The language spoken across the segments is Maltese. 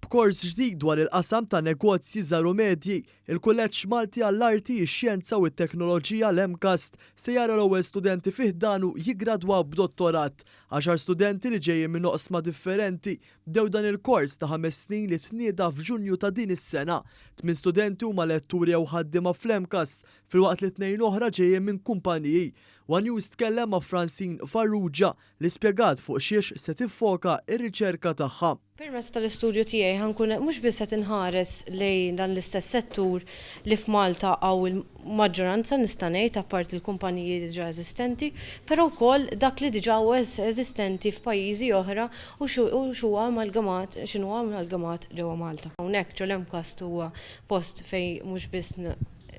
B'kors ġdid dwar il-qasam tan-Negozji żgħar u medji, il-Kulleġġ Malti għall-Arti, ix-Xjenza u t-Teknoloġija l-MCAST se jara l-ewwel studenti fih danu jiggradwaw b'Dottorat. 10 studenti li ġejjin minn oqsma differenti bdew dan il-kors ta' 5 snin li tnieda f'Ġunju ta' din is-sena. 8 studenti huma letturi jew ħaddiema fl-MCAST filwaqt li 2 oħra ġejjin minn kumpaniji. One News tkellem ma' Francine Farrugia li spjegat fuq xiex se tiffoka r-riċerka tagħha. Permezz tal-istudju tiegħi ħankun mhux biss qed inħares lejn dan l-istess settur li f'Malta hawn il-maġġoranza nista' ngħid apart il-kumpaniji diġà eżistenti, però wkoll dak li diġà eżistenti f'pajjiżi oħra u x'huwa amalgamat ġewwa Malta. Hawnhekk ġol-MCAST huwa post fejn mhux biss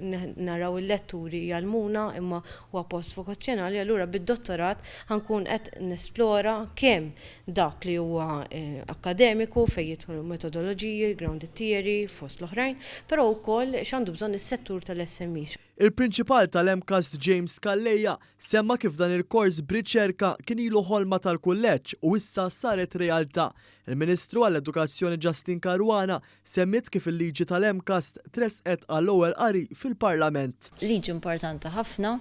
naraw il-letturi jgħalmuna imma huwa post vokazzjonali, allura bid-Dottorat ħankun qed nesplora kemm dak li huwa akademiku fejn jidħlu metodoloġiji, grounded theory fost l-oħrajn, però wkoll x'għandu bżonn is-settur tal-SMEs. Il-prinċipal tal-MCAST James Kalleja semma kif dan il-kors b'riċerka kien ilu ħolma tal-Kulleġġ u issa saret realtà. Il-Ministru għall-Edukazzjoni Justin Caruana semmit kif il-liġi tal-MCAST tresqet għall-ewwel qari fil-Parlament. Liġi importanti ħafna,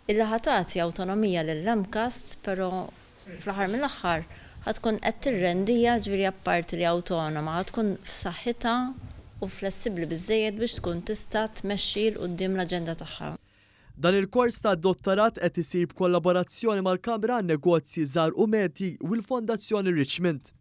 illi ħatati awtonomija lill-MCAST, però fl-aħħar mill-aħħar ħatkun qed tirrendija ġifieri apparti li awtonoma, ħatkun f'saħħitha u flessibbli biżżejjed biex tkun tista' tmexxi l quddiem l-aġenda tagħha. Dan il-kors ta' dottorat qed isir b'kollaborazzjoni mal-Kamra tan-Negozji żgħar u medji u l-Fondazzjoni Richmond.